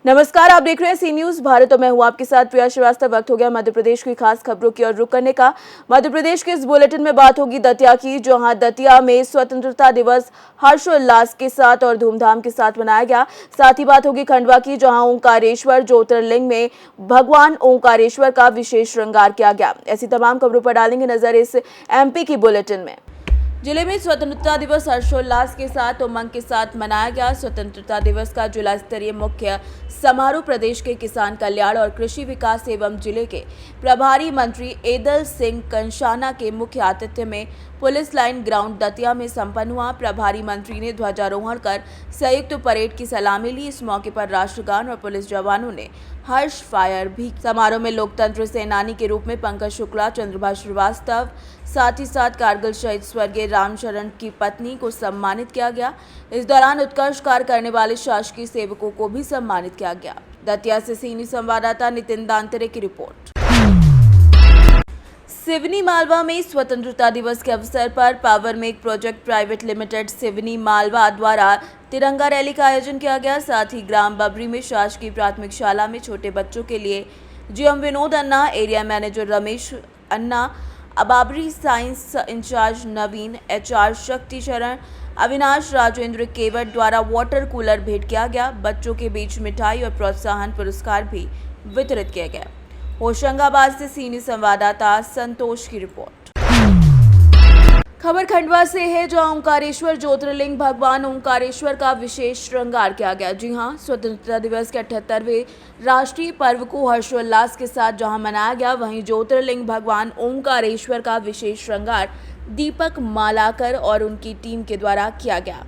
नमस्कार, आप देख रहे हैं सी न्यूज भारत और मैं हूं आपके साथ प्रिया श्रीवास्तव। वक्त हो गया मध्य प्रदेश की खास खबरों की ओर रुख करने का। मध्य प्रदेश के इस बुलेटिन में बात होगी दतिया की, जहां दतिया में स्वतंत्रता दिवस हर्षोल्लास के साथ और धूमधाम के साथ मनाया गया। साथ ही बात होगी खंडवा की, जहां ओंकारेश्वर ज्योतिर्लिंग में भगवान ओंकारेश्वर का विशेष श्रृंगार किया गया। ऐसी तमाम खबरों पर डालेंगे नजर इस एमपी की बुलेटिन में। जिले में स्वतंत्रता दिवस हर्षोल्लास के साथ उमंग के साथ मनाया गया। स्वतंत्रता दिवस का जिला स्तरीय मुख्य समारोह प्रदेश के किसान कल्याण और कृषि विकास एवं जिले के प्रभारी मंत्री एदल सिंह कंशाना के मुख्य आतिथ्य में पुलिस लाइन ग्राउंड दतिया में संपन्न हुआ। प्रभारी मंत्री ने ध्वजारोहण कर संयुक्त परेड की सलामी ली। इस मौके पर राष्ट्रगान और पुलिस जवानों ने हर्ष फायर भी। समारोह में लोकतंत्र सेनानी के रूप में पंकज शुक्ला, चंद्रभाष श्रीवास्तव, साथ ही साथ कारगिल शहीद स्वर्गीय रामचरण की पत्नी को सम्मानित किया गया। इस दौरान उत्कृष्ट कार्य करने वाले शासकीय सेवकों को भी सम्मानित किया गया। दतिया से सीनी संवाददाता नितिन दांतरे की रिपोर्ट। सिवनी मालवा में स्वतंत्रता दिवस के अवसर पर power make project private limited Seoni Malwa द्वारा तिरंगा रैली का आयोजन किया गया। साथ ही ग्राम बबरी में शासकीय प्राथमिक शाला में छोटे बच्चों के लिए जीएम विनोद अन्ना, एरिया मैनेजर रमेश अन्ना, अबाबरी साइंस इंचार्ज नवीन, एचआर शक्ति शरण, अविनाश राजेंद्र केवट द्वारा वाटर कूलर भेंट किया गया। बच्चों के बीच मिठाई और प्रोत्साहन पुरस्कार भी वितरित किए गए। होशंगाबाद से सीनियर संवाददाता संतोष की रिपोर्ट। खबर खंडवा से है, जहां ओंकारेश्वर ज्योतिर्लिंग भगवान ओंकारेश्वर का विशेष श्रृंगार किया गया। जी हां, स्वतंत्रता दिवस के 78वें राष्ट्रीय पर्व को हर्षोल्लास के साथ जहां मनाया गया, वहीं ज्योतिर्लिंग भगवान ओंकारेश्वर का विशेष श्रृंगार दीपक मालाकर और उनकी टीम के द्वारा किया गया।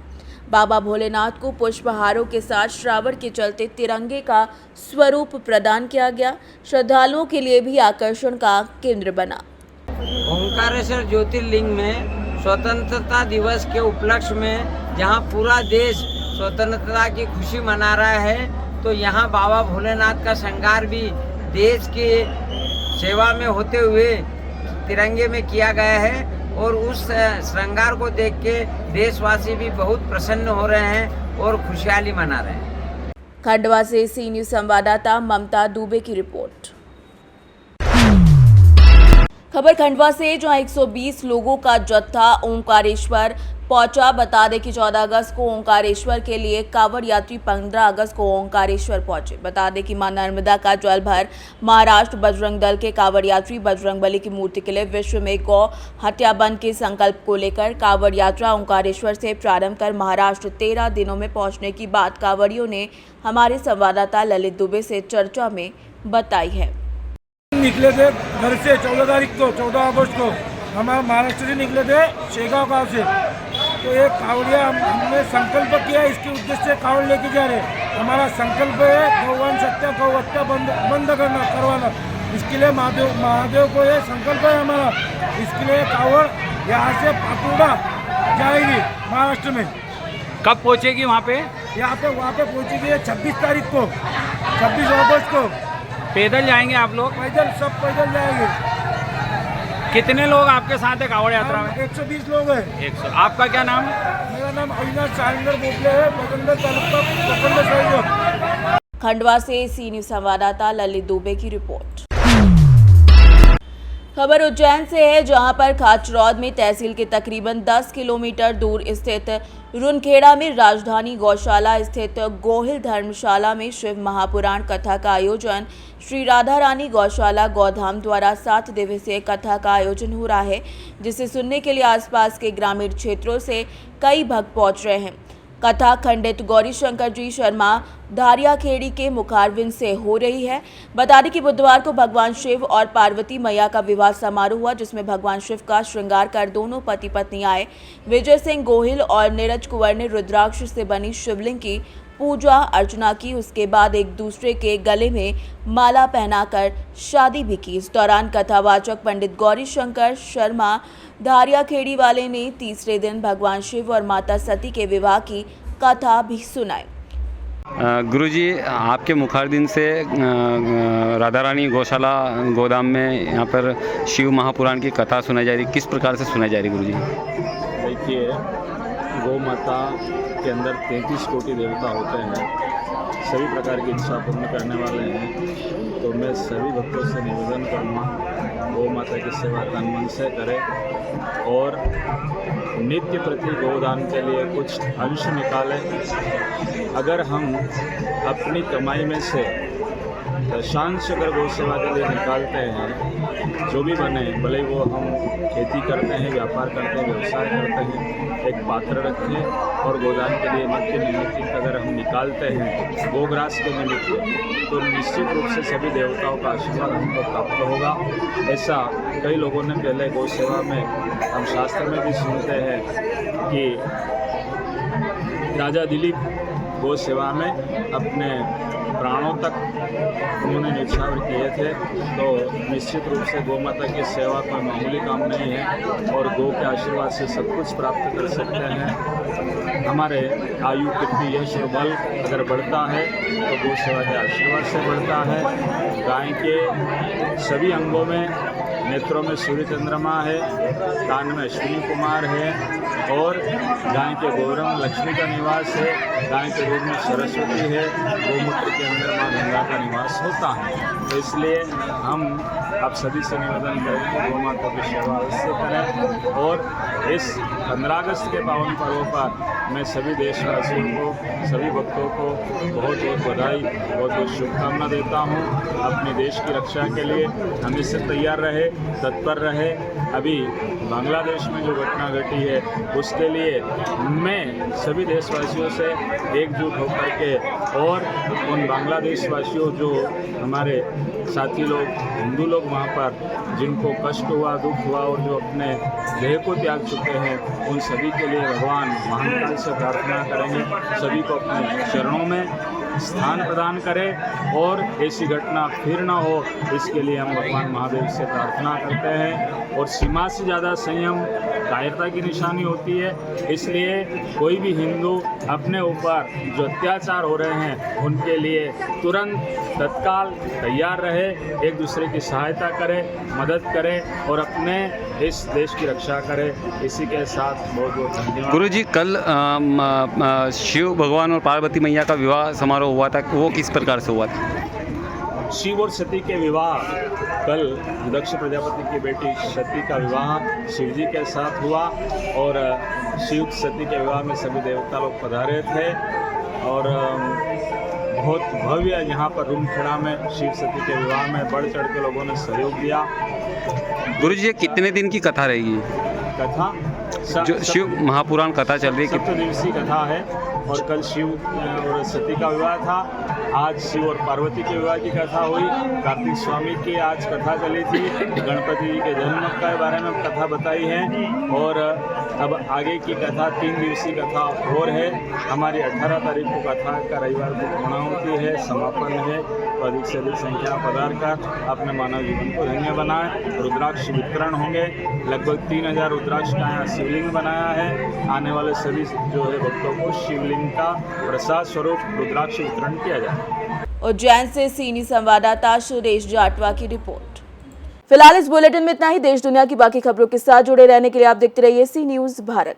बाबा भोलेनाथ को पुष्पहारों के साथ श्रावण के चलते तिरंगे का स्वरूप प्रदान किया गया। श्रद्धालुओं के लिए भी आकर्षण का केंद्र बना। ओंकारेश्वर ज्योतिर्लिंग में स्वतंत्रता दिवस के उपलक्ष्य में जहां पूरा देश स्वतंत्रता की खुशी मना रहा है, तो यहां बाबा भोलेनाथ का श्रृंगार भी देश की सेवा में होते हुए तिरंगे में किया गया है। और उस श्रृंगार को देख के देशवासी भी बहुत प्रसन्न हो रहे हैं और खुशहाली मना रहे हैं। खंडवा से सी न्यूज संवाददाता ममता दुबे की रिपोर्ट। खबर खंडवा से, जहां 120 लोगों का जत्था ओंकारेश्वर पहुंचा। बता दें कि 14 अगस्त को ओंकारेश्वर के लिए कांवड़ यात्री 15 अगस्त को ओंकारेश्वर पहुंचे। बता दें कि मां नर्मदा का जल भर महाराष्ट्र बजरंग दल के कांवड़ यात्री बजरंगबली की मूर्ति के लिए विश्व में गौ हत्या बंद के संकल्प को लेकर कांवड़ यात्रा ओंकारेश्वर से प्रारंभ कर महाराष्ट्र 13 दिनों में पहुंचने की बात कांवड़ियों ने हमारे संवाददाता ललित दुबे से चर्चा में बताई है। निकले थे घर से 14 तारीख को, 14 अगस्त को हमारे महाराष्ट्र से निकले थे शेगांव गांव से। तो एक कांवड़िया हमने संकल्प किया, इसके उद्देश्य से कांवड़ लेके जा रहे। हमारा संकल्प है गौवंश हत्या गौ हत्या बंद करवाना। इसके लिए महादेव को ये संकल्प है हमारा। इसके लिए कांवड़ यहाँ से पाकुड़ा जाएगी महाराष्ट्र में। कब पहुँचेगी वहाँ पे? वहाँ पे पहुँचेगी 26 तारीख को, 26 अगस्त को। पैदल जाएंगे आप लोग? पैदल, सब पैदल जाएंगे। कितने लोग आपके साथ है कांवड़ यात्रा में? 120 लोग हैं। 100। आपका क्या नाम? मेरा नाम अविनाश सारंगर बोपले है, बगंदर तालुका प्रखंड सहयोग। खंडवा से सी न्यूज संवाददाता ललित दुबे की रिपोर्ट। खबर उज्जैन से है, जहां पर खाचरौद में तहसील के तकरीबन 10 किलोमीटर दूर स्थित रुनखेड़ा में राजधानी गौशाला स्थित गोहिल धर्मशाला में शिव महापुराण कथा का आयोजन श्री राधा रानी गौशाला गौधाम द्वारा 7 दिवसीय कथा का आयोजन हो रहा है, जिसे सुनने के लिए आसपास के ग्रामीण क्षेत्रों से कई भक्त पहुंच रहे हैं। कथा खंडित गौरी शंकर जी शर्मा धारियाखेड़ी के मुखारविंद से हो रही है। बता दें कि बुधवार को भगवान शिव और पार्वती मैया का विवाह समारोह हुआ, जिसमें भगवान शिव का श्रृंगार कर दोनों पति पत्नी आए। विजय सिंह गोहिल और नीरज कुंवर ने रुद्राक्ष से बनी शिवलिंग की पूजा अर्चना की। उसके बाद एक दूसरे के गले में माला पहनाकर शादी भी की। इस दौरान कथावाचक पंडित गौरी शंकर शर्मा धारियाखेड़ी वाले ने तीसरे दिन भगवान शिव और माता सती के विवाह की कथा भी सुनाई। गुरुजी, आपके मुखारदिन से राधा रानी गौशाला गोदाम में यहाँ पर शिव महापुराण की कथा सुनाई जा रही, किस प्रकार से सुनाई जा रही गुरुजी? देखिए, गौ माता के अंदर 33 कोटि देवता होते हैं सभी प्रकार की इच्छा पूर्ण करने वाले हैं। तो मैं सभी भक्तों से निवेदन करूँगा गौ माता की सेवा तन मन से करें और नित्य प्रति गोदान के लिए कुछ अंश निकालें। अगर हम अपनी कमाई में से दशांश अगर गौ सेवा के लिए निकालते हैं, जो भी बने, भले वो हम खेती करते हैं, व्यापार करते हैं, व्यवसाय करते हैं, एक पात्र रखें और गोदान के लिए नित्य निमित्त अगर हम निकालते हैं गोग्रास के निमित्त, तो निश्चित रूप से सभी देवताओं का आशीर्वाद हमको प्राप्त होगा। ऐसा कई लोगों ने पहले गौ सेवा में, हम शास्त्र में भी सुनते हैं कि राजा दिलीप गौ सेवा में अपने प्राणों तक उन्होंने निछावर किए थे। तो निश्चित रूप से गौ माता की सेवा कोई मामूली काम नहीं है और गौ के आशीर्वाद से सब कुछ प्राप्त कर सकते हैं। हमारे आयु, कीर्ति, यश और बल अगर बढ़ता है तो गौ सेवा के आशीर्वाद से बढ़ता है। गाय के सभी अंगों में, नेत्रों में सूर्य चंद्रमा है, कान में अश्विनी कुमार है और गाय के गौरव में लक्ष्मी का निवास है, गाय के दूध में सरस्वती है, गोमूत्र के अंदर माँ गंगा का निवास होता है। तो इसलिए हम आप सभी से निवेदन करेंगे गौ माता की सेवा अवश्य करें। और इस 15 अगस्त के पावन पर्व पर मैं सभी देशवासियों को, सभी भक्तों को बहुत बहुत बधाई, बहुत बहुत शुभकामना देता हूँ। अपने देश की रक्षा के लिए हमेशा तैयार रहे, तत्पर रहे। अभी बांग्लादेश में जो घटना घटी है उसके लिए मैं सभी देशवासियों से एकजुट होकर के और उन बांग्लादेशवासियों जो हमारे साथी लोग, हिंदू लोग वहाँ पर जिनको कष्ट हुआ, दुख हुआ और जो अपने देह को त्याग चुके हैं, उन सभी के लिए भगवान महाकाल से प्रार्थना करेंगे, सभी को अपने चरणों में स्थान प्रदान करें और ऐसी घटना फिर ना हो, इसके लिए हम भगवान महादेव से प्रार्थना करते हैं। और सीमा से ज़्यादा संयम कायरता की निशानी होती है, इसलिए कोई भी हिंदू अपने ऊपर जो अत्याचार हो रहे हैं उनके लिए तुरंत तत्काल तैयार रहे, एक दूसरे की सहायता करे, मदद करे और अपने इस देश की रक्षा करे। इसी के साथ बहुत बहुत धन्यवाद। गुरुजी, कल शिव भगवान और पार्वती मैया का विवाह समारोह हुआ था, वो किस प्रकार से हुआ था? शिव और सती के विवाह, कल दक्ष प्रजापति की बेटी सती का विवाह शिव जी के साथ हुआ और शिव सती के विवाह में सभी देवता लोग पधारे थे और बहुत भव्य यहाँ पर रूमखेड़ा में शिव सती के विवाह में बढ़ चढ़ के लोगों ने सहयोग दिया। गुरुजी, ये कितने दिन की कथा रहेगी? कथा जो शिव महापुराण कथा चल रही है, 7 दिवसीय कथा है और कल शिव और सती का विवाह था। आज शिव और पार्वती के विवाह की कथा हुई। कार्तिक स्वामी की आज कथा चली थी, गणपति जी के जन्म के बारे में कथा बताई है और अब आगे की कथा 3 दिवसीय कथा और है। हमारी 18 तारीख को कथा का रविवार को पूर्णा होती है, समापन है। तो अधिक से अधिक संख्या पधार कर अपने मानव जीवन को धन्य बनाए। रुद्राक्ष वितरण होंगे, लगभग 3000 रुद्राक्ष का यहाँ शिवलिंग बनाया है। आने वाले सभी जो है भक्तों को शिवलिंग का प्रसाद स्वरूप रुद्राक्ष वितरण किया जाए। उज्जैन से सीनी संवाददाता सुरेश जाटवा की रिपोर्ट। फिलहाल इस बुलेटिन में इतना ही। देश दुनिया की बाकी खबरों के साथ जुड़े रहने के लिए आप देखते रहिए सी न्यूज़ भारत।